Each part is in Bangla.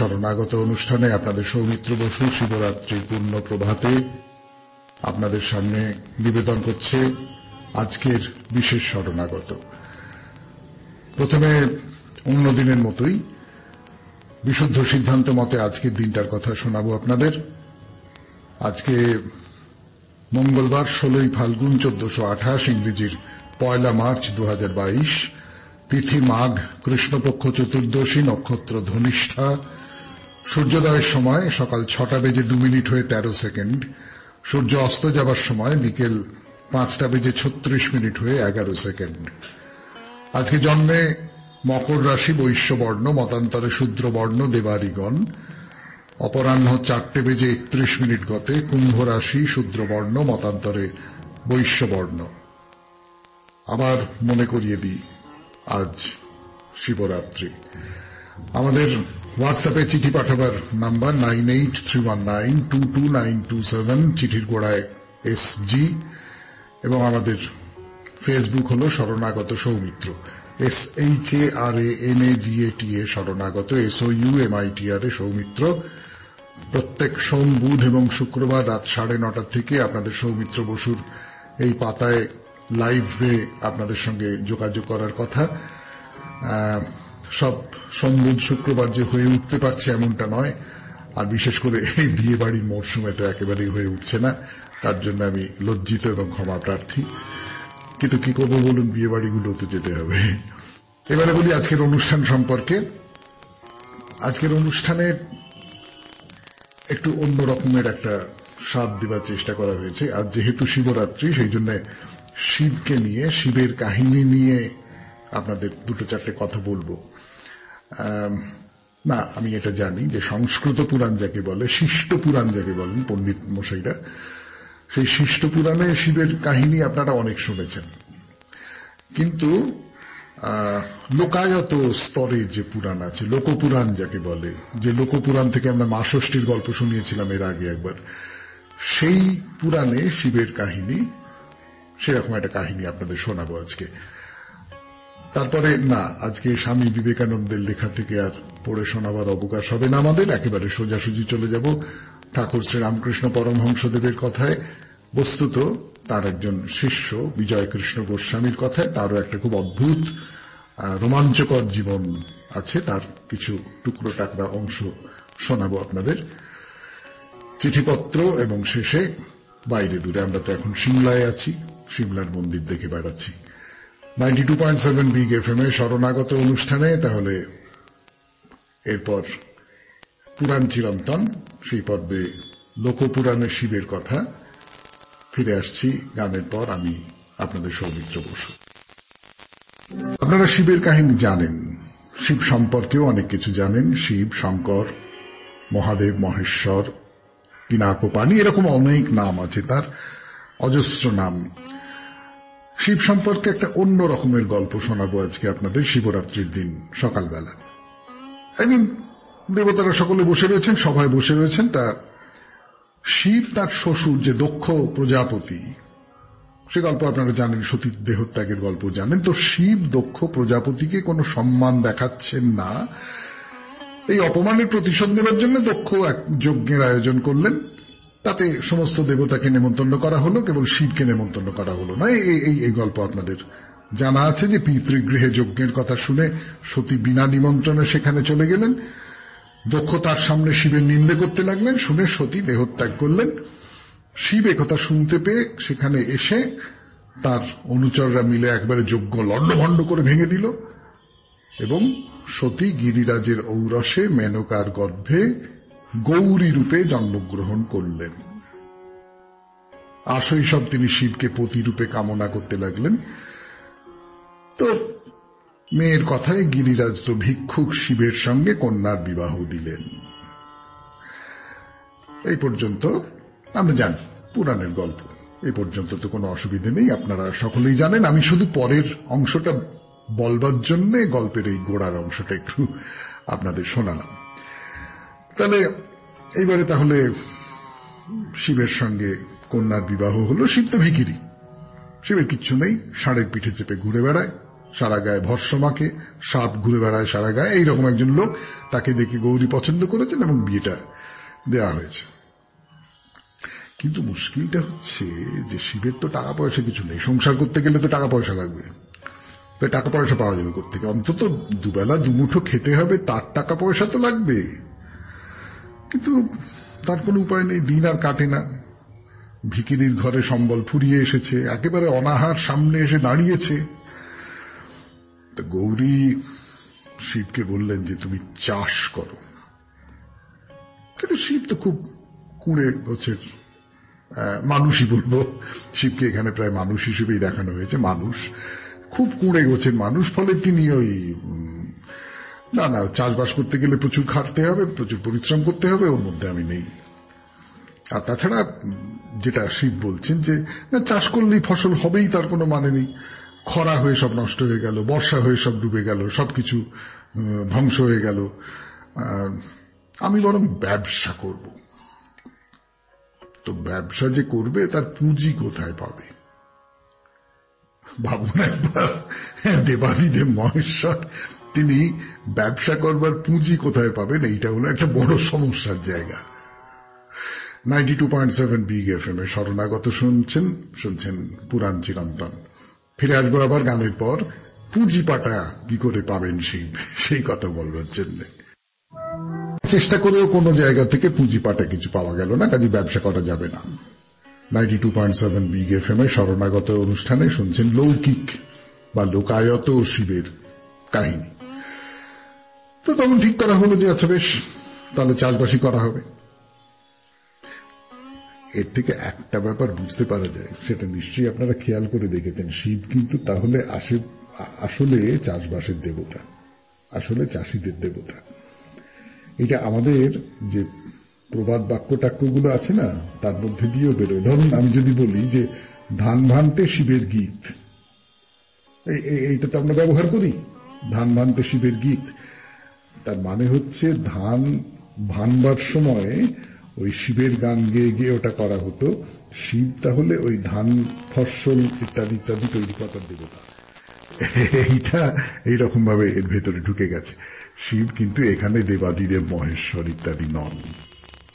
শরণাগত অনুষ্ঠানে আপনাদের সৌমিত্র বসু শিবরাত্রির পূর্ণ প্রভাতে আপনাদের সামনে নিবেদন করছে আজকের বিশেষ শরণাগত। প্রথমে অন্য দিনের মতোই বিশুদ্ধ সিদ্ধান্ত মতে আজকের দিনটার কথা শোনাবো আপনাদের। আজকে মঙ্গলবার 16ই ফাল্গুন 1428, ইংরেজির 1 মার্চ 2022, তিথি মাঘ, কৃষ্ণপক্ষ চতুর্দশী, নক্ষত্র ধনিষ্ঠা, সূর্যোদয়ের সময় সকাল 6টা বেজে 2 মিনিট হয়ে 13 সেকেন্ড, সূর্য অস্ত যাবার সময় বিকেল 5টা বেজে 36 মিনিট হয়ে 11 সেকেন্ড। আজকে জন্মে মকর রাশি, বৈশ্য বর্ণ, মতান্তরে শূদ্র বর্ণ দেবারিগণ। অপরাহ্ন 4টে বেজে 31 মিনিট গতে কুম্ভ রাশি, শূদ্র বর্ণ, মতান্তরে বৈশ্য বর্ণ। আবার মনে করিয়ে দিই, আজ শিবরাত্রি। আমাদের হোয়াটসঅ্যাপে চিঠি পাঠাবার নাম্বার 9831922927, চিঠির গোড়ায় SG, এবং আমাদের ফেসবুক হল শরণাগত সৌমিত্র, SHARANAGATA শরণাগত, SOUMITR সৌমিত্র। প্রত্যেক সোম, বুধ এবং শুক্রবার রাত 9:30 থেকে আপনাদের সৌমিত্র বসুর এই পাতায় লাইভে আপনাদের সঙ্গে যোগাযোগ করার কথা। সব সোম, বুধ, শুক্রবার যে হয়ে উঠতে পারছে এমনটা নয়, আর বিশেষ করে এই বিয়ে বাড়ির মরশুমে তো একেবারেই হয়ে উঠছে না। তার জন্য আমি লজ্জিত এবং ক্ষমা প্রার্থী, কিন্তু কি করবো বলুন, বিয়ে বাড়িগুলো তো যেতে হবে। এবারে বলি আজকের অনুষ্ঠান সম্পর্কে। আজকের অনুষ্ঠানে একটু অন্য রকমের একটা স্বাদ দেবার চেষ্টা করা হয়েছে। আজ যেহেতু শিবরাত্রি, সেই জন্য শিবকে নিয়ে, শিবের কাহিনী নিয়ে আপনাদের 2-4টে কথা বলবো। না, আমি এটা জানি যে সংস্কৃত পুরাণ যাকে বলে, শিষ্ট পুরাণ যাকে বলেন পণ্ডিত মশাইরা, সেই শিষ্ট পুরাণে শিবের কাহিনী আপনারা অনেক শুনেছেন, কিন্তু লোকায়ত স্তরে যে পুরাণ আছে, লোকপুরাণ যাকে বলে, যে লোকপুরাণ থেকে আমরা মা ষষ্ঠীর গল্প শুনিয়েছিলাম এর আগে একবার, সেই পুরাণে শিবের কাহিনী, সেরকম একটা কাহিনী আপনাদের শোনাবো আজকে। তারপরে না, আজকে স্বামী বিবেকানন্দের লেখা থেকে আর পড়ে শোনাবার অবকাশ হবে না আমাদের। একেবারে সোজাসুজি চলে যাব ঠাকুর শ্রীরামকৃষ্ণ পরমহংসদেবের কথায়, বস্তুত তার একজন শিষ্য বিজয় কৃষ্ণ গোস্বামীর কথায়। তারও একটা খুব অদ্ভুত রোমাঞ্চকর জীবন আছে, তার কিছু টুকরো টাকরা অংশ শোনাবো আপনাদের। চিঠিপত্র এবং শেষে বাইরে দূরে, আমরা তো এখন সিমলায় আছি, সিমলার মন্দির দেখে বেড়াচ্ছি। 92.7 বিগ FM এ শরণাগত অনুষ্ঠানে। তাহলে এরপর পুরাণ চিরন্তন, সেই পর্বে লোকপুরাণের শিবের কথা। ফিরে আসছি গানের পর। আমি আপনাদের সৌমিত্র বসু। আপনারা শিবের কাহিনী জানেন, শিব সম্পর্কেও অনেক কিছু জানেন। শিব, শঙ্কর, মহাদেব, মহেশ্বর, পিনাকপাণি, এরকম অনেক নাম আছে তার, অজস্র নাম। শিব সম্পর্কে একটা অন্য রকমের গল্প শোনাবো আজকে আপনাদের শিবরাত্রির দিন সকালবেলা। একদিন দেবতারা সকলে বসে রয়েছেন, সভায় বসে রয়েছেন। তা শিব তার শ্বশুর যে দক্ষ প্রজাপতি, সে গল্প আপনারা জানেন, সতীর দেহত্যাগের গল্প জানেন। তো শিব দক্ষ প্রজাপতিকে কোনো সম্মান দেখাচ্ছেন না, এই অপমানের প্রতিশোধ নেবার জন্য দক্ষ এক যজ্ঞের আয়োজন করলেন। তাতে সমস্ত দেবতাকে নেমন্তন্ন করা হলো, কেবল শিবকে নেমন্তন্ন করা হলো না। এই গল্প আপনাদের জানা আছে যে পিতৃগৃহে যজ্ঞের কথা শুনে সতী বিনা নিমন্ত্রণে সেখানে চলে গেলেন। দক্ষ তার সামনে শিবের নিন্দে করতে লাগলেন, শুনে সতী দেহত্যাগ করলেন। শিব একথা শুনতে পেয়ে সেখানে এসে তার অনুচররা মিলে একবারে যজ্ঞ লণ্ডভণ্ড করে ভেঙে দিল, এবং সতী গিরিরাজের ঔরসে মেনকার গর্ভে গৌরী রূপে জন্মগ্রহণ করলেন। আশৈশব তিনি শিবকে পতি রূপে কামনা করতে লাগলেন। তো মেয়ের কথায় গিরিরাজ তো ভিক্ষুক শিবের সঙ্গে কন্যার বিবাহ দিলেন। এই পর্যন্ত আমরা জানি পুরাণের গল্প, এই পর্যন্ত তো কোনো অসুবিধে নেই, আপনারা সকলেই জানেন। আমি শুধু পরের অংশটা বলবার জন্য গল্পের এই গোড়ার অংশটা একটু আপনাদের শোনালাম। তাহলে এইবারে তাহলে শিবের সঙ্গে কন্যার বিবাহ হলো। শিব তো ভিখিরি, শিবের কিচ্ছু নেই, ষাঁড়ের পিঠে চেপে ঘুরে বেড়ায়, সারা গায়ে ভর্ষমাকে, সাপ ঘুরে বেড়ায় সারা গায়ে, এইরকম একজন লোক। তাকে দেখে গৌরী পছন্দ করেছেন এবং বিয়েটা দেওয়া হয়েছে। কিন্তু মুশকিলটা হচ্ছে যে শিবের তো টাকা পয়সা কিছু নেই, সংসার করতে গেলে তো টাকা পয়সা লাগবে। টাকা পয়সা পাওয়া যাবে কোত্থেকে? অন্তত দুবেলা দুমুঠো খেতে হবে, তার টাকা পয়সা তো লাগবে। কিন্তু তার কোনো উপায় নেই, দিন আর কাটে না। ভিখিরির ঘরে সম্বল ফুরিয়ে এসেছে, একেবারে অনাহার সামনে এসে দাঁড়িয়েছে। তো গৌরী শিবকে বললেন যে তুমি চাষ করো। কিন্তু শিব তো খুব কুঁড়ে গোছের মানুষই বলবো, শিবকে এখানে প্রায় মানুষ হিসেবেই দেখানো হয়েছে, মানুষ, খুব কুঁড়ে গোছের মানুষ। ফলে তিনি ওই না চাষবাস করতে গেলে প্রচুর খাটতে হবে, প্রচুর পরিশ্রম করতে হবে, ওর মধ্যে আমি নেই। আর তাছাড়া যেটা শিব বলছেন যে না, চাষ করলেই ফসল হবেই তার কোনো মানে নেই। খরা হয়ে সব নষ্ট হয়ে গেল, বর্ষা হয়ে সব ডুবে গেল, সবকিছু ধ্বংস হয়ে গেল। আমি বরং ব্যবসা করব। তো ব্যবসা যে করবে তার পুঁজি কোথায় পাবে? ভাবুন একবার, দেবাদিদেব মহেশ্বর তিনি ব্যবসা করবার পুঁজি কোথায় পাবেন? এইটা হলো একটা বড় সমস্যার জায়গা। 92.7 বিগ এফএম এ শরণাগত শুনছেন পুরাণ চিরন্তন। ফিরে আসবো আবার গানের পর। পুঁজি পাটা কি করে পাবেন শিব, সেই কথা বলবার জন্য। চেষ্টা করেও কোনো জায়গা থেকে পুঁজি পাটা কিছু পাওয়া গেল না, কাজে ব্যবসা করা যাবে না। 92.7 বিগ এফএম এ শরণাগত অনুষ্ঠানে শুনছেন লৌকিক বা লোকায়ত শিবের কাহিনী। তো তখন ঠিক করা হলো যে আচ্ছা বেশ, তাহলে চাষবাসই করা হবে। এর থেকে একটা ব্যাপার বুঝতে পারা যায়, সেটা নিশ্চয়ই আপনারা খেয়াল করে দেখেছেন, শিব কিন্তু তাহলে আসলে চাষবাসের দেবতা, আসলে চাষিদের দেবতা। এটা আমাদের যে প্রবাদ বাক্য টাক্যগুলো আছে না, তার মধ্যে দিয়েও বেরোয়। ধরুন আমি যদি বলি যে ধান ভানতে শিবের গীত, এইটা তো আমরা ব্যবহার করি, ধান ভানতে শিবের গীত। তার মানে হচ্ছে ধান ভানবার সময় ওই শিবের গান গেয়ে গিয়ে ওটা করা হতো। শিব তাহলে ওই ধান ফসল ইত্যাদি ইত্যাদি তৈরি করার দেবতা। এইটা এইরকম ভাবে এর ভেতরে ঢুকে গেছে। শিব কিন্তু এখানে দেবাদিদেব মহেশ্বর ইত্যাদি নন।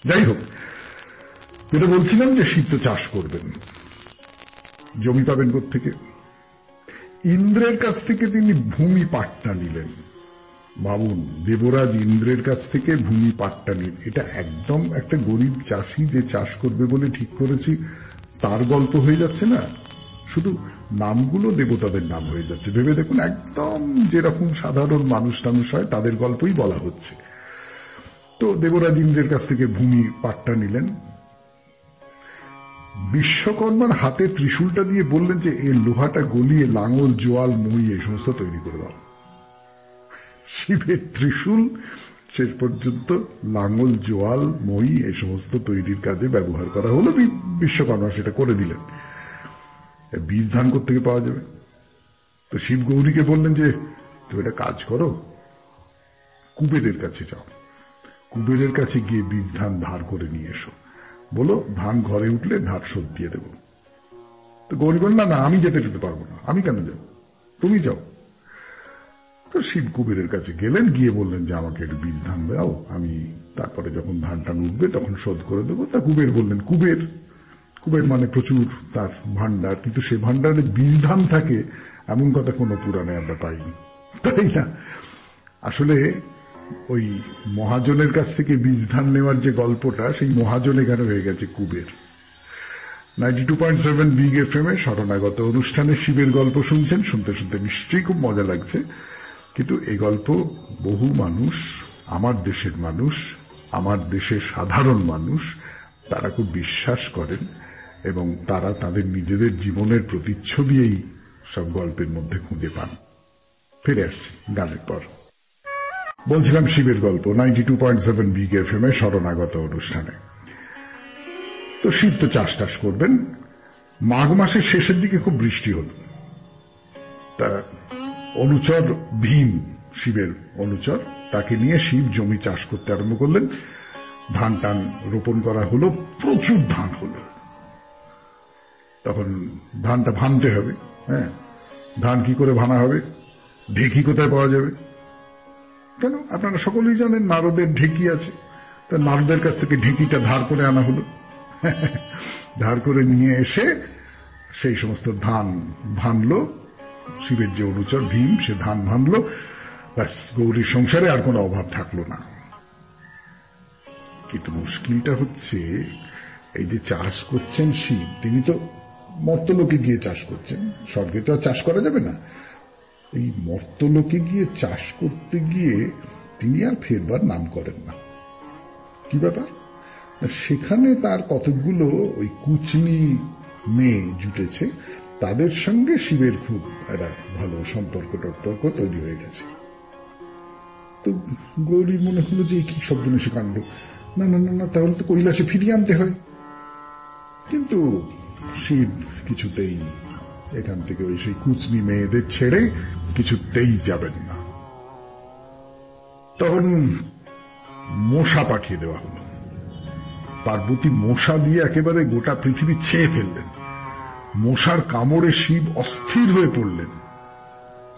যাই হোক, যেটা বলছিলাম যে শিব তো চাষ করবেন, জমি পাবেন কোত্থেকে? ইন্দ্রের কাছ থেকে তিনি ভূমি পাট্টা নিলেন। ভাবুন, দেবরাজ ইন্দ্রের কাছ থেকে ভূমি পাট্টা নিন। এটা একদম একটা গরিব চাষি যে চাষ করবে বলে ঠিক করেছি তার গল্প হয়ে যাচ্ছে না, শুধু নামগুলো দেবতাদের নাম হয়ে যাচ্ছে। ভেবে দেখুন, একদম যেরকম সাধারণ মানুষ টানুষ হয় তাদের গল্পই বলা হচ্ছে। তো দেবরাজ ইন্দ্রের কাছ থেকে ভূমি পাট্টা নিলেন। বিশ্বকর্মার হাতে ত্রিশূলটা দিয়ে বললেন যে এই লোহাটা গলিয়ে লাঙল, জোয়াল, মই এই সমস্ত তৈরি করে দাও। শিবের ত্রিশূল শেষ পর্যন্ত লাঙল, জোয়াল, মই এই সমস্ত তৈরির কাজে ব্যবহার করা হলো। বিশ্বকর্মা সেটা করে দিলেন। বীজ ধান কোত্থেকে পাওয়া যাবে? তো শিব গৌরীকে বললেন যে তুমি একটা কাজ করো, কুবেরের কাছে যাও, কুবেরের কাছে গিয়ে বীজ ধান ধার করে নিয়ে এসো, বলো ধান ঘরে উঠলে ধার শোধ দিয়ে দেব। তো গৌরী বললেন না, আমি যেতে পারবো না। আমি কেন যাব, তুমি যাও। তো শিব কুবেরের কাছে গেলেন, গিয়ে বললেন যে আমাকে একটু বীজ ধান দাও, আমি তারপরে যখন ধান টান উঠবে তখন শোধ করে দেবো। তা কুবের বললেন, কুবের মানে প্রচুর তার ভান্ডার, কিন্তু সে ভান্ডারে বীজ ধান থাকে এমন কথা কোনো পুরাণে আমরা পাইনি, তাই না? আসলে ওই মহাজনের কাছ থেকে বীজ ধান নেওয়ার যে গল্পটা, সেই মহাজন এখানে হয়ে গেছে কুবের। 92.7 বিগ এফএম এ শরণাগত অনুষ্ঠানে শিবের গল্প শুনছেন। শুনতে শুনতে নিশ্চয়ই খুব মজা লাগছে, কিন্তু এই গল্প বহু মানুষ, আমার দেশের মানুষ, আমার দেশের সাধারণ মানুষ, তারা খুব বিশ্বাস করেন এবং তারা তাদের নিজেদের জীবনের প্রতিচ্ছবি এই সব গল্পের মধ্যে খুঁজে পান। ফিরে আসছি গানের পর। বলছিলাম শিবের গল্প 92.7 বিগ এফএম এ শরণাগত অনুষ্ঠানে। তো শিব তো চাষ টাস করবেন। মাঘ মাসের শেষের দিকে খুব বৃষ্টি হল। তা অনুচর ভীম, শিবের অনুচর, তাকে নিয়ে শিব জমি চাষ করতে আরম্ভ করলেন। ধান টান রোপণ করা হলো, প্রচুর ধান হলো। তখন ধানটা ভানতে হবে। হ্যাঁ, ধান কি করে ভানা হবে? ঢেকি কোথায় পাওয়া যাবে? কেন, আপনারা সকলেই জানেন নারদের ঢেকি আছে। তা নারদের কাছ থেকে ঢেকিটা ধার করে আনা হলো। ধার করে নিয়ে এসে সেই সমস্ত ধান ভানলো, শিবের যে অনুচর ভীম সে ধান ভানলো, ব্যাস গৌরীর সংসারে আর কোনো অভাব থাকলো না। কিন্তু মুশকিলটা হচ্ছে, এই যে চাষ করছেন শিব, তিনি তো মর্তলোকে গিয়ে চাষ করছেন, স্বর্গে তো আর চাষ করা যাবে না। এই মর্তলোকে গিয়ে চাষ করতে গিয়ে তিনি আর ফেরবার নাম করেন না। কি ব্যাপার? সেখানে তার কতগুলো ওই কুচনি মেয়ে জুটেছে, তাদের সঙ্গে শিবের খুব একটা ভালো সম্পর্ক টম্পর্ক তৈরি হয়ে গেছে। তো গৌরীর মনে হলো যে কি সব জিনিসে কাণ্ড, না না না না, তাহলে তো কৈলাসে ফিরিয়ে আনতে হয়। কিন্তু শিব কিছুতেই এখান থেকে ওই সেই কুচনি মেয়েদের ছেড়ে কিছুতেই যাবেন না। তখন মশা পাঠিয়ে দেওয়া হলো। পার্বতী মশা দিয়ে একেবারে গোটা পৃথিবী ছেয়ে ফেললেন। মশার কামড়ে শিব অস্থির হয়ে পড়লেন,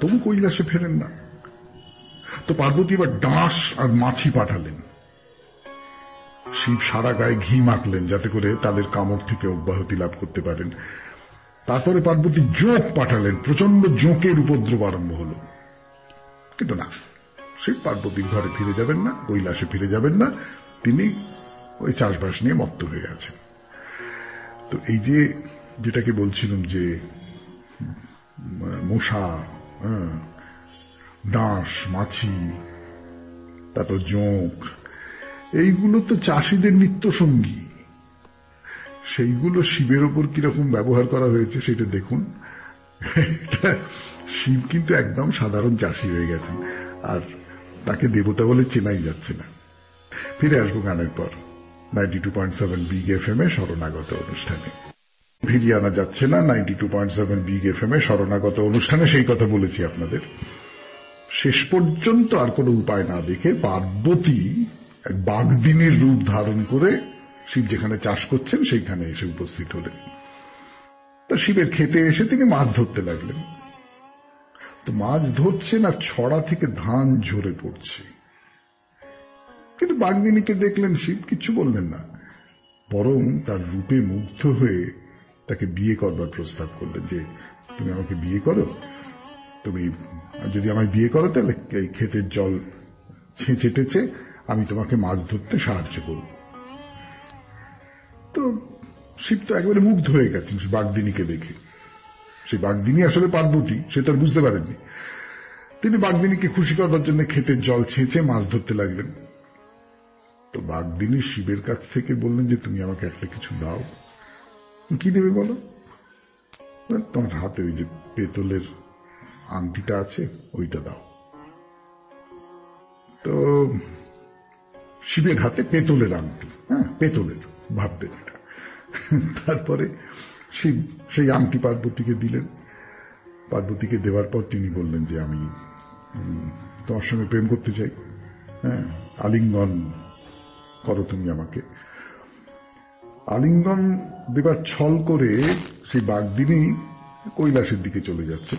তবু কৈলাসে ফেরেন না। তো পার্বতী এবার ডাঁশ আর মাছি পাঠালেন। শিব সারা গায়ে ঘি মাখলেন যাতে করে তাদের কামড় থেকে অব্যাহতি লাভ করতে পারেন। তারপরে পার্বতী জোঁক পাঠালেন, প্রচন্ড জোঁকের উপদ্রব আরম্ভ হল। কিন্তু না, শিব পার্বতীর ঘরে ফিরে যাবেন না, কৈলাসে ফিরে যাবেন না, তিনি ওই চাষবাস নিয়ে মত্ত হয়ে আছেন। তো এই যে যেটাকে বলছিলাম যে মশা, ডাঁশ, মাছি, তারপর জোঁক, এইগুলো তো চাষিদের নিত্য সঙ্গী। সেইগুলো শিবের ওপর কিরকম ব্যবহার করা হয়েছে সেটা দেখুন। শিব কিন্তু একদম সাধারণ চাষি হয়ে গেছেন, আর তাকে দেবতা বলে চেনাই যাচ্ছে না। ফিরে আসবো গানের পর 92.7 বিগ এফএম এ শরণাগত অনুষ্ঠানে। ফিরিয়ে আনা যাচ্ছে না 92.7 বিগ এফএম এ শরণাগত অনুষ্ঠানে, সেই কথা বলেছি আপনাদের। শেষ পর্যন্ত আর কোনো উপায় না দেখে পার্বতী এক বাঘদিনীর রূপ ধারণ করে শিব যেখানে চাষ করছেন সেইখানে এসে উপস্থিত হলেন। তা শিবের খেতে এসে তিনি মাছ ধরতে লাগলেন। তো মাছ ধরছেন আর ছড়া থেকে ধান ঝরে পড়ছে। কিন্তু বাঘদিনীকে দেখলেন, শিব কিচ্ছু বললেন না, বরং তার রূপে মুগ্ধ হয়ে তাকে বিয়ে করবার প্রস্তাব করলেন যে তুমি আমাকে বিয়ে করো, তুমি যদি আমায় বিয়ে করো তাহলে এই ক্ষেতের জল ছেঁচে টেচে আমি তোমাকে মাছ ধরতে সাহায্য করব। তো শিব তো একেবারে মুগ্ধ হয়ে গেছেন বাঘদিনীকে দেখে। সেই বাঘদিনী আসলে পার্বতী, সে তো আর বুঝতে পারেননি। তিনি বাঘদিনীকে খুশি করবার জন্য ক্ষেতের জল ছেঁচে মাছ ধরতে লাগলেন। তো বাঘদিনী শিবের কাছ থেকে বললেন যে তুমি আমাকে একটা কিছু দাও। কি দেবে বলো? তোমার হাতে ওই যে পেতলের আংটিটা আছে ওইটা দাও। তো শিবের হাতে পেতলের আংটি, পেতলের, ভাববেন এটা। তারপরে শিব সেই আংটি পার্বতীকে দিলেন। পার্বতীকে দেওয়ার পর তিনি বললেন যে আমি তোমার সঙ্গে প্রেম করতে চাই, আলিঙ্গন করো তুমি আমাকে। আলিঙ্গন দেবার ছল করে সেই বাঘদিনী কৈলাসের দিকে চলে যাচ্ছে,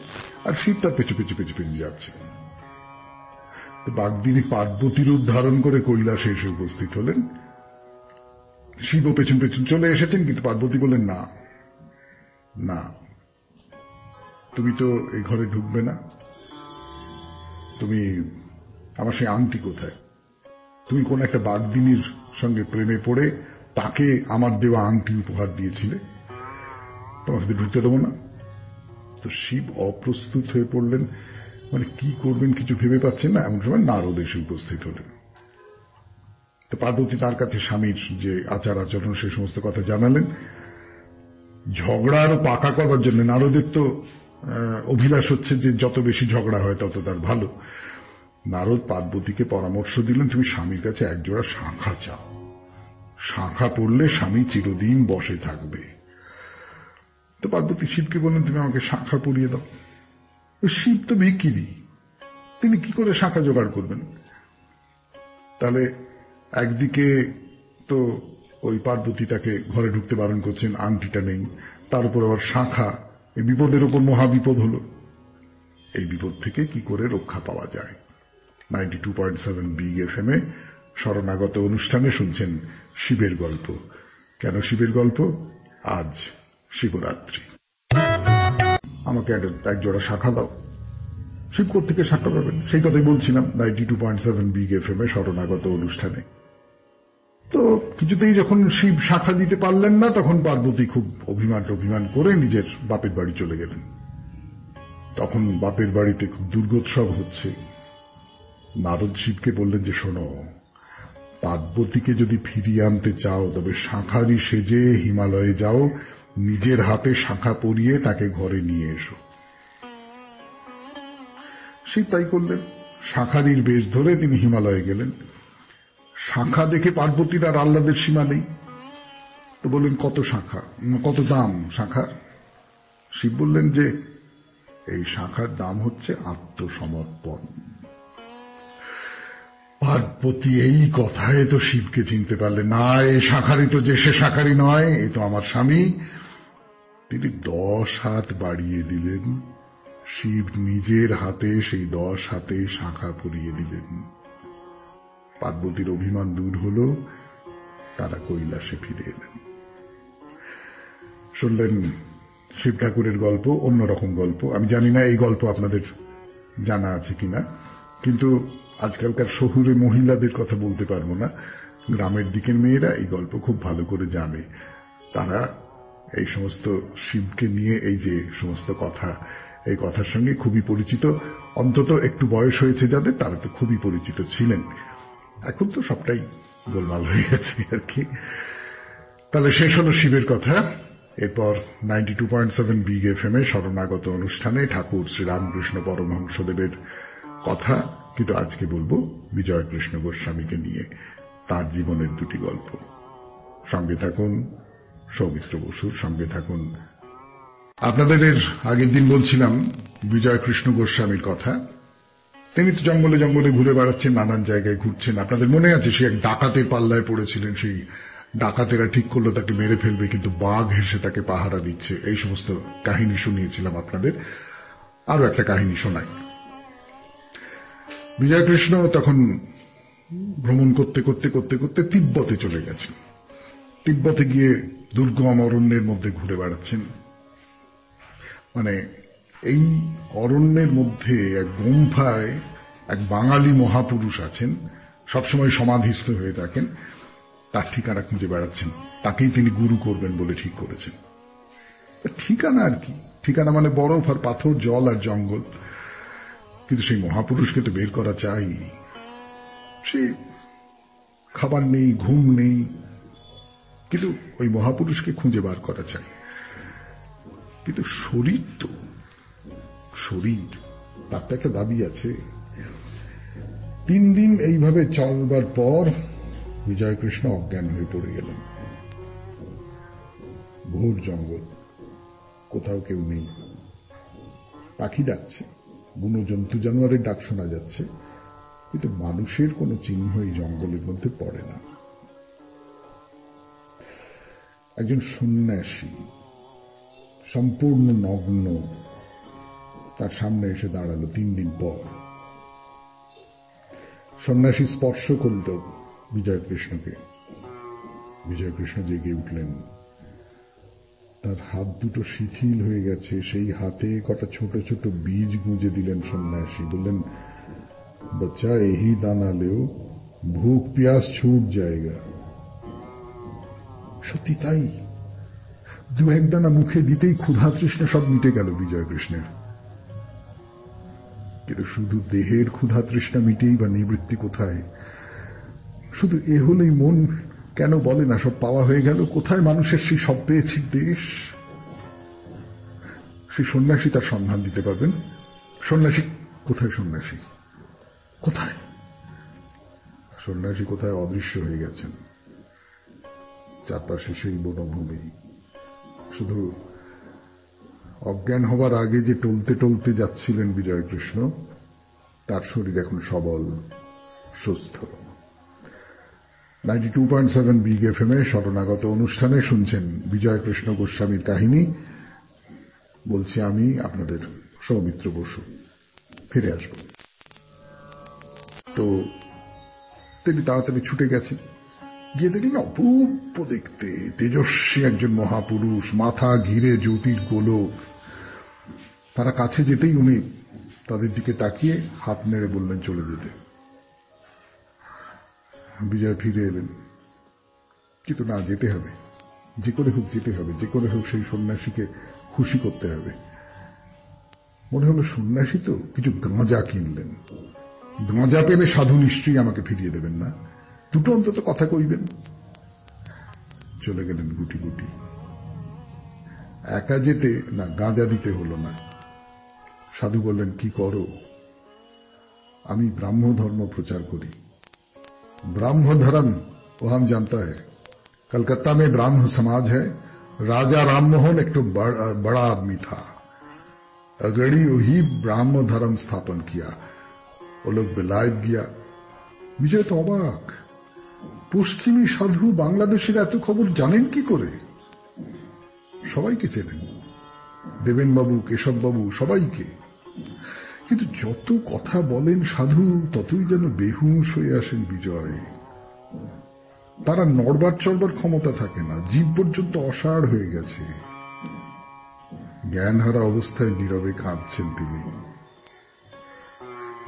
আর শিব তার পেছু পেছু পেছু পেছু যাচ্ছে। তো বাঘদিনী পার্বতীর রূপ ধারণ করে কৈলাসে এসে উপস্থিত হলেন। শিবও পেছন পেছন চলে এসেছেন, কিন্তু পার্বতী বলেন না না, তুমি তো এই ঘরে ঢুকবে না, তুমি আমার সেই আংটি কোথায়? তুমি কোন একটা বাঘদিনীর সঙ্গে প্রেমে পড়ে তাকে আমার দেওয়া আংটি উপহার দিয়েছিলে, তোমাকে তো ঢুকতে দেবো না। তো শিব অপ্রস্তুত হয়ে পড়লেন, মানে কি করবেন কিছু ভেবে পাচ্ছেন না। এমন সময় নারদ এসে উপস্থিত হলেন। তো পার্বতী তার কাছে স্বামীর যে আচার আচরণ সেই সমস্ত কথা জানালেন। ঝগড়া আরো পাকা করবার জন্য নারদের তো অভিলাষ হচ্ছে যে যত বেশি ঝগড়া হয় তত তার ভালো। নারদ পার্বতীকে পরামর্শ দিলেন, তুমি স্বামীর কাছে একজোড়া শাঁখা চাও, শাঁখা পড়লে স্বামী চিরদিন বসে থাকবে। তো পার্বতী শিবকে বললেন তুমি আমাকে শাঁখা পরিয়ে দাও। শিব তো ভিখিরি, তিনি কি করে শাঁখা জোগাড় করবেন? তাহলে একদিকে তো ওই পার্বতী তাকে ঘরে ঢুকতে বারণ করছেন, আংটিটা নেই, তার উপর আবার শাঁখা, এই বিপদের উপর মহাবিপদ হল। এই বিপদ থেকে কি করে রক্ষা পাওয়া যায়। 92.7 বিগ এফএম-এ শরণাগত অনুষ্ঠানে শুনছেন শিবের গল্প। কেন শিবের গল্প? আজ শিবরাত্রি। আমাকে এক জোড়া শাখা দাও। শিব কোত্থেকে শাখা পাবেন? সেই কথাই বলছিলাম 92.7 বিগ এফএম-এ শরণাগত অনুষ্ঠানে। তো কিছুতেই যখন শিব শাখা দিতে পারলেন না, তখন পার্বতী খুব অভিমান করে নিজের বাপের বাড়ি চলে গেলেন। তখন বাপের বাড়িতে খুব দুর্গোৎসব হচ্ছে। নারদ শিবকে বললেন যে, শোনো, পার্বতীকে যদি ফিরিয়ে আনতে চাও তবে শাঁখারি সেজে হিমালয়ে যাও, নিজের হাতে শাঁখা পরিয়ে তাকে ঘরে নিয়ে এসো। শিব তাই করলেন। শাঁখারির বেশ ধরে তিনি হিমালয়ে গেলেন। শাঁখা দেখে পার্বতীর আর আহ্লাদের সীমা নেই। তো বললেন, কত শাঁখা, কত দাম শাঁখার? শিব বললেন যে, এই শাঁখার দাম হচ্ছে আত্মসমর্পণ। পার্বতী এই কথায় তো শিবকে চিনতে পারলেন না। এই শাঁখারি তো যে সে শাঁখারি নয়, এ তো আমার স্বামী। তিনি 10 হাত বাড়িয়ে দিলেন। শিব নিজের হাতে সেই 10 হাতে শাঁখা পরিয়ে দিলেন। পার্বতীর অভিমান দূর হল, তারা কৈলাসে ফিরে এলেন। শুনলেন শিব ঠাকুরের গল্প, অন্যরকম গল্প। আমি জানি না এই গল্প আপনাদের জানা আছে কিনা, কিন্তু আজকালকার শহুরে মহিলাদের কথা বলতে পারবো না। গ্রামের দিকের মেয়েরা এই গল্প খুব ভালো করে জানে। তারা এই সমস্ত শিবকে নিয়ে এই যে সমস্ত কথা, এই কথার সঙ্গে খুবই পরিচিত। অন্তত একটু বয়স হয়েছে যাদের, তারা তো খুবই পরিচিত ছিলেন। এখন তো সবটাই গোলমাল হয়ে গেছে আর কি। তাহলে শেষ হলো শিবের কথা। এরপর 92.7 বিগ এফএম-এ শরণাগত অনুষ্ঠানে ঠাকুর শ্রীরামকৃষ্ণ পরমহংসদেবের কথা। কিন্তু আজকে বলবো বিজয় কৃষ্ণ গোস্বামীকে নিয়ে, তার জীবনের দুটি গল্প। সঙ্গে থাকুন, সৌমিত্র বসুর সঙ্গে থাকুন। আপনাদের আগের দিন বলছিলাম বিজয় কৃষ্ণ গোস্বামীর কথা। তিনি তো জঙ্গলে জঙ্গলে ঘুরে বেড়াচ্ছেন, নানান জায়গায় ঘুরছেন। আপনাদের মনে আছে সে এক ডাকাতের পাল্লায় পড়েছিলেন। সেই ডাকাতেরা ঠিক করলো তাকে মেরে ফেলবে, কিন্তু বাঘ হেসে তাকে পাহারা দিচ্ছে। এই সমস্ত কাহিনী শুনিয়েছিলাম আপনাদের। আরো একটা কাহিনী শোনাই। বিজয়কৃষ্ণ তখন ভ্রমণ করতে করতে করতে করতে তিব্বতে চলে গেছেন। তিব্বতে গিয়ে দুর্গম অরণ্যের মধ্যে ঘুরে বেড়াচ্ছেন। মানে এই অরণ্যের মধ্যে এক গুম্ফায় এক বাঙালি মহাপুরুষ আছেন, সবসময় সমাধিস্থ হয়ে থাকেন। তার ঠিকানা খুঁজে বেড়াচ্ছেন। তাকেই তিনি গুরু করবেন বলে ঠিক করেছেন। ঠিকানা আর কি, ঠিকানা মানে বরফ আর পাথর, জল আর জঙ্গল। কিন্তু সেই মহাপুরুষকে তো বের করা চাই। সে খাবার নেই, ঘুম নেই, কিন্তু ওই মহাপুরুষকে খুঁজে বার করা চাই। কিন্তু শরীর তো, শরীর তার তো একটা দাবি আছে। 3 দিন এইভাবে চলবার পর বিজয়কৃষ্ণ অজ্ঞান হয়ে পড়ে গেলেন। ঘোর জঙ্গল, কোথাও কেউ নেই। পাখি ডাকছে, বুনো জন্তু জানোয়ারের ডাক শোনা যাচ্ছে, কিন্তু মানুষের কোনো চিহ্ন এই জঙ্গলের মধ্যে পড়ে না। একজন সন্ন্যাসী সম্পূর্ণ নগ্ন তার সামনে এসে দাঁড়ালো 3 দিন পর। সন্ন্যাসী স্পর্শ করল বিজয়কৃষ্ণকে। বিজয়কৃষ্ণ জেগে উঠলেন। তার হাত দুটো শিথিল হয়ে গেছে। সেই হাতে কটা ছোট ছোট বীজ গুঁজে দিলেন সন্ন্যাসী। বললেন, বাচ্চা यही दाना লেও ভুখ পিয়াস ছুট जाएगा। সত্যি তাই। 2-1 দানা মুখে দিতেই ক্ষুধা তৃষ্ণা সব মিটে গেল বিজয়কৃষ্ণের। কিন্তু শুধু দেহের ক্ষুধা তৃষ্ণা মিটেই বা নিবৃত্তি কোথায়? শুধু এ হলেই মন কেন বলে না সব পাওয়া হয়ে গেল? কোথায় মানুষের সেই সব পেয়েছি দেশ? সেই সন্ন্যাসী তার সন্ধান দিতে পারবেন। সন্ন্যাসী কোথায়? সন্ন্যাসী কোথায়? সন্ন্যাসী কোথায় অদৃশ্য হয়ে গেছেন। চারপাশে সেই বনভূমি। শুধু অজ্ঞান হবার আগে যে টলতে টলতে যাচ্ছিলেন বিজয়কৃষ্ণ, তার শরীর এখন সবল, সুস্থ। 92.7 বিগ এফএম-এ শরণাগত অনুষ্ঠানে শুনছেন বিজয়কৃষ্ণ গোস্বামীর কাহিনী। বলছি আমি আপনাদের সৌমিত্র বসু। ফিরে আসবো। তো তিনি তাড়াতাড়ি ছুটে গেছেন। গিয়ে দেখলেন অপূর্ব দেখতে তেজস্বী একজন মহাপুরুষ, মাথা ঘিরে জ্যোতির গোলক। তারা কাছে যেতেই উনি তাদের দিকে তাকিয়ে হাত নেড়ে বললেন চলে যেতে। বিজয় ফিরে এলেন, কিন্তু না, যেতে হবে, যে করে হোক যেতে হবে, যে করে হোক সেই সন্ন্যাসীকে খুশি করতে হবে। মনে হলো সন্ন্যাসী তো কিছু গাঁজা কিনলেন, গাঁজা পেলে সাধু নিশ্চয়ই আমাকে ফিরিয়ে দেবেন না, দুটো অন্তত কথা কইবেন। চলে গেলেন গুটি গুটি। একা যেতে না, গাঁজা দিতে হলো না। সাধু বললেন কি করো? আমি ব্রাহ্ম ধর্ম প্রচার করি। ब्राह्म धर्म वो हम जानता है, कलकत्ता में ब्राह्म समाज है, राजा राम मोहन एक तो बड़ा आदमी था, अगड़ी वही ब्राह्म धर्म स्थापन किया। वो लोग बेलायत गया। विजय तो अबाक, পশ্চিমী সাধু বাংলাদেশের এত খবর জানেন কি করে? সবাইকে চেনেন, দেবেন বাবু, কেশব বাবু, সবাইকে। কিন্তু যত কথা বলেন সাধু ততই যেন বেহুশ হয়ে আসেন বিজয়। তারা নড়বার চড়বার ক্ষমতা থাকে না, জীব পর্যন্ত অসাড় হয়ে গেছে। জ্ঞানহারা অবস্থায় নীরবে কাঁদছেন তিনি।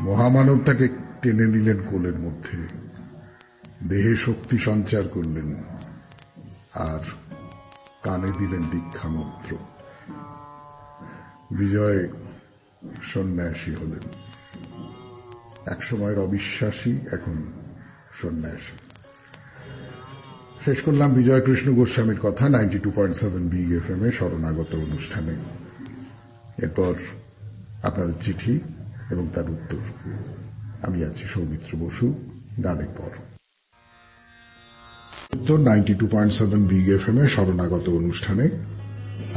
মহামানব তাকে টেনে নিলেন কোলের মধ্যে, দেহে শক্তি সঞ্চার করলেন আর কানে দিলেন দীক্ষা মন্ত্র। বিজয় সন্ন্যাসী হলেন। এক সময়ের অবিশ্বাসী, এখন সন্ন্যাসী। শেষ করলাম বিজয় কৃষ্ণ গোস্বামীর কথা 92.7 বিগ এফএম এ শরণাগত অনুষ্ঠানে। এরপর আপনাদের চিঠি এবং তার উত্তর। আমি আছি সৌমিত্র বসু, গানের পর। উত্তর 92.7 বিগ এফএম এ শরণাগত অনুষ্ঠানে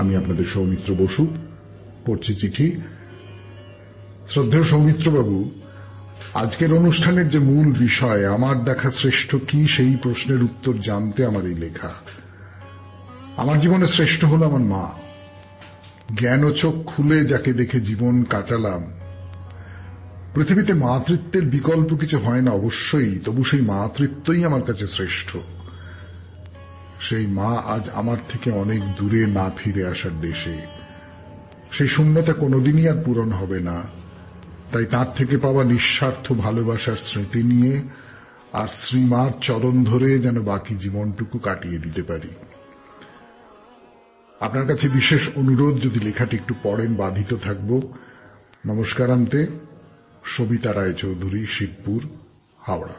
আমি আপনাদের সৌমিত্র বসু পড়ছি চিঠি। শ্রদ্ধেয় সৌমিত্রবাবু, আজকের অনুষ্ঠানের যে মূল বিষয়, আমার দেখা শ্রেষ্ঠ কি, সেই প্রশ্নের উত্তর জানতে আমার এই লেখা। আমার জীবনে শ্রেষ্ঠ হল আমার মা। জ্ঞান ও চোখ খুলে যাকে দেখে জীবন কাটালাম। পৃথিবীতে মাতৃত্বের বিকল্প কিছু হয় না অবশ্যই, তবু সেই মাতৃত্বই আমার কাছে শ্রেষ্ঠ। সেই মা আজ আমার থেকে অনেক দূরে, না ফিরে আসার দেশে। সেই শূন্যতা কোনোদিনই আর পূরণ হবে না। তাই তার থেকে পাওয়া নিঃস্বার্থ ভালোবাসার স্মৃতি নিয়ে আর শ্রীমার চরণ ধরে যেন বাকি জীবনটুকু কাটিয়ে দিতে পারি। আপনার কাছে বিশেষ অনুরোধ, যদি লেখাটি একটু পড়েন বাধিত থাকব। নমস্কারান্তে, সবিতা রায় চৌধুরী, শিবপুর, হাওড়া।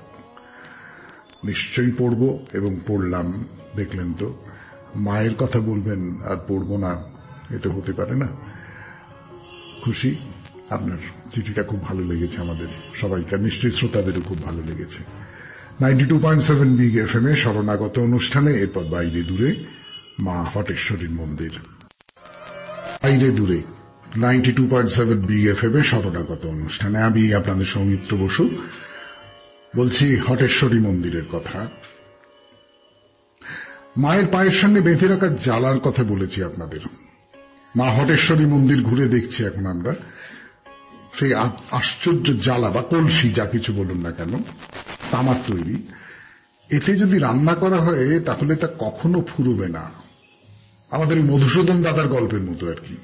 নিশ্চয়ই পড়ব এবং পড়লাম। দেখলেন তো, মায়ের কথা বলবেন আর পড়ব না, এ তো হতে পারে না। খুশি, আপনার চিঠিটা খুব ভালো লেগেছে আমাদের সবাইকার, নিশ্চয়ই শ্রোতাদেরও খুব ভালো লেগেছে। 92.7 বিগ এফএম এ শরণাগত অনুষ্ঠানে এরপর বাইরে দূরে, মা হটেশ্বরীর মন্দির। বাইরে দূরে 92.7 বিগ এফএম এ শরণাগত অনুষ্ঠানে আমি আপনাদের সৌমিত্র বসু বলছি হটেশ্বরী মন্দিরের কথা। মায়ের পায়ের সঙ্গে বেঁধে রাখার জ্বালার কথা বলেছি আপনাদের। মা হটেশ্বরী মন্দির ঘুরে দেখছি এখন আমরা। সেই আশ্চর্য জ্বালা বা কলসি, যা কিছু বলুন না কেন, তামার তৈরি, এতে যদি রান্না করা হয় তাহলে তা কখনো ফুরবে না। আমাদের মধুসূদন দাদার গল্পের মতো আর কি।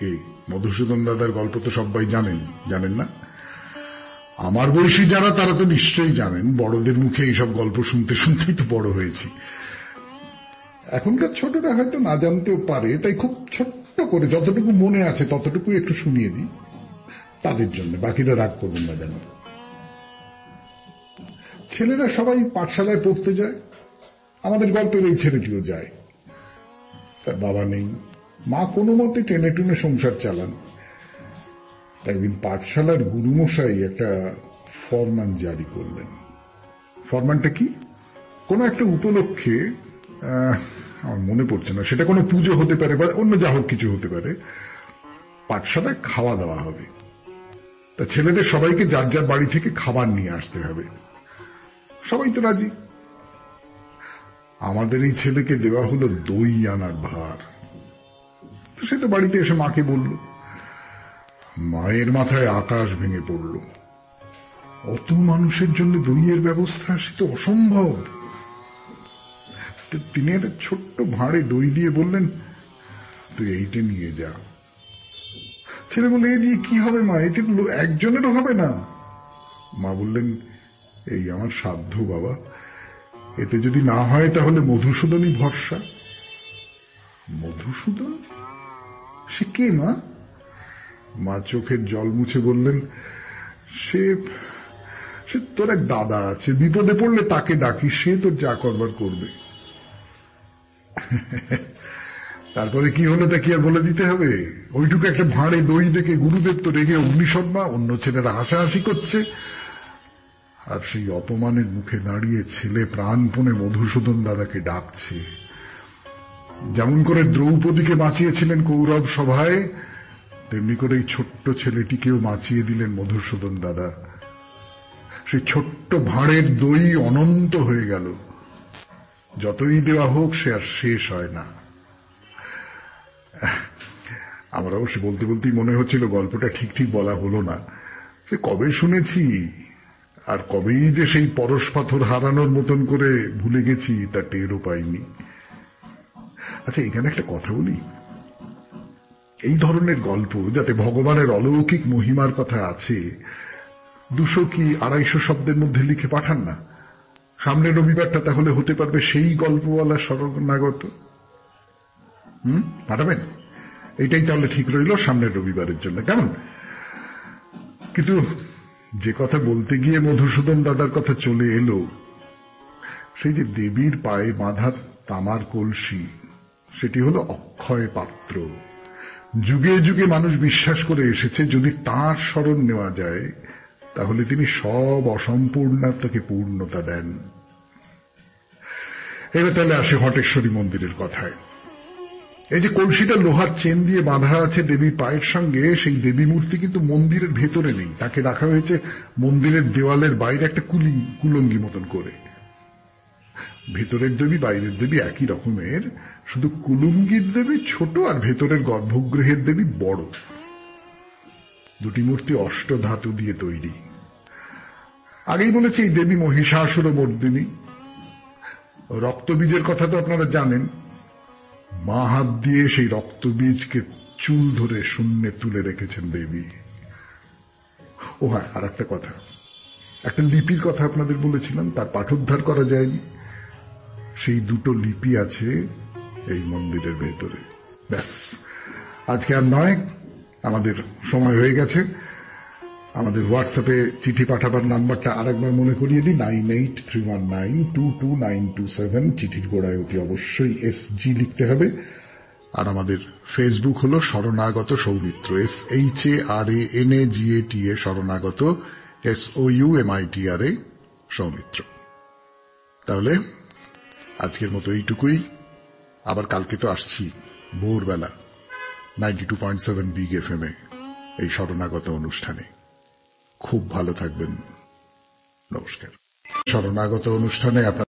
এই মধুসূদন দাদার গল্প তো সবাই জানেন, জানেন না? আমার বয়সী যারা, তারা তো নিশ্চয়ই জানেন। বড়দের মুখে এইসব গল্প শুনতে শুনতেই তো বড় হয়েছি। এখনকার ছোটরা হয়তো না জানতেও পারে, তাই খুব ছোট্ট করে যতটুকু মনে আছে ততটুকু একটু শুনিয়ে দিই তাদের জন্য, বাকিরা রাগ করবেন না যেন। ছেলেরা সবাই পাঠশালায় পড়তে যায়, আমাদের গল্পের এই ছেলেটিও যায়। তার বাবা নেই, মা কোনো মতে টেনে টুনে সংসার চালান। একদিন পাঠশালার গুরুমশাই একটা ফরমান জারি করলেন। ফরমানটা কি? কোন একটা উপলক্ষে, আমার মনে পড়ছে না, সেটা কোনো পুজো হতে পারে বা অন্য যা হোক কিছু হতে পারে, পাঠশালায় খাওয়া দাওয়া হবে। তা ছেলেদের সবাইকে যার যার বাড়ি থেকে খাবার নিয়ে আসতে হবে। সবাই তো রাজি। আমাদের এই ছেলেকে দেওয়া হলো দই আনার ভার। তো সে তো বাড়িতে এসে মাকে বলল। মায়ের মাথায় আকাশ ভেঙে পড়ল। অত মানুষের জন্য দইয়ের ব্যবস্থা, সে তো অসম্ভব। তিনি একটা ছোট্ট ভাঁড়ে দই দিয়ে বললেন, তুই এইটা নিয়ে যা। ছেলে বলে, এ দিয়ে কি হবে মা, এতে একজনেরও হবে না। মা বললেন, এই আমার সাধ্য বাবা, এতে যদি না হয় তাহলে মধুসূদনই ভরসা। মধুসূদন? সে কে মা? মা চোখের জল মুছে বললেন, সে তোর এক দাদা আছে, বিপদে পড়লে তাকে ডাকি, সে তোর যা করবার করবে। তারপরে কি হলো তা কি আর বলে দিতে হবে? ওইটুকু একটা ভাঁড়ে দই দেখে গুরুদেব তো রেগে অগ্নিশর্মা, অন্য ছেলেরা হাসাহাসি করছে, আর সেই অপমানের মুখে দাঁড়িয়ে ছেলে প্রাণপণে মধুসূদন দাদাকে ডাকছে। যেমন করে দ্রৌপদীকে বাঁচিয়েছিলেন কৌরব সভায়, তেমনি করে এই ছোট্ট ছেলেটিকেও বাঁচিয়ে দিলেন মধুসূদন দাদা। সেই ছোট্ট ভাঁড়ের দই অনন্ত হয়ে গেল, যতই দেওয়া হোক সে আর শেষ হয় না। আমার অবশ্য বলতে বলতেই মনে হচ্ছিল গল্পটা ঠিক ঠিক বলা হলো না। সে কবে শুনেছি, আর কবেই যে সেই পরশ পাথর হারানোর মতন করে ভুলে গেছি তা টেরও পাইনি। আচ্ছা, এখানে একটা কথা বলি, এই ধরনের গল্প যাতে ভগবানের অলৌকিক মহিমার কথা আছে, 200 কি 250 শব্দের মধ্যে লিখে পাঠান না। সামনের রবিবারটা তাহলে হতে পারবে সেই গল্পওয়ালা শরণাগত। পাঠাবেন? এইটাই তাহলে ঠিক রইল সামনের রবিবারের জন্য, কেমন? কিন্তু যে কথা বলতে গিয়ে মধুসূদন দাদার কথা চলে এলো, সেই যে দেবীর পায়ে বাঁধা তামার কলসি, সেটি হলো অক্ষয় পাত্র। যুগে যুগে মানুষ বিশ্বাস করে এসেছে যদি তাঁর শরণ নেওয়া যায় তাহলে তিনি সব অসম্পূর্ণতাকে পূর্ণতা দেন। এবার তাহলে আসে হটেশ্বরী মন্দিরের কথায়। এই যে কলসিটা লোহার চেন দিয়ে বাঁধা আছে দেবীর পায়ের সঙ্গে, সেই দেবী মূর্তি কিন্তু মন্দিরের ভেতরে নেই, তাকে রাখা হয়েছে মন্দিরের দেওয়ালের বাইরে একটা কুলঙ্গি মতন করে। ভেতরের দেবী বাইরের দেবী একই রকমের, শুধু কুলুঙ্গির দেবী ছোট আর ভেতরের গর্ভগৃহের দেবী বড়। দুটি মূর্তি অষ্টধাতু দিয়ে তৈরি। আগেই বলেছি এই দেবী মহিষাসুর মর্দিনী। রক্তবীজের কথা তো আপনারা জানেন। মা হাত দিয়ে সেই রক্তবীজকে চুল ধরে শূন্যে তুলে রেখেছেন দেবী। ও হ্যাঁ, আর একটা কথা, একটা লিপির কথা আপনাদের বলেছিলাম, তার পাঠোদ্ধার করা যায়নি। সেই 2টো লিপি আছে এই মন্দিরের ভেতরে। ব্যাস, আজকে আর নয়, আমাদের সময় হয়ে গেছে। আমাদের হোয়াটসঅ্যাপে চিঠি পাঠাবার নাম্বারটা আরেকবার মনে করিয়ে দিই, 9831922927। চিঠির গোড়ায় অতি অবশ্যই SG লিখতে হবে। আর আমাদের ফেসবুক হলো শরণাগত সৌমিত্র, SHARANAGATA শরণাগত, SOUMITRA সৌমিত্র। তাহলে আজকের মতো এইটুকুই। আবার কালকে তো আসছি ভোরবেলা 92.7 বিগ FM এই শরণাগত অনুষ্ঠানে। খুব ভালো থাকবেন। নমস্কার। শরণাগত অনুষ্ঠানে আপনার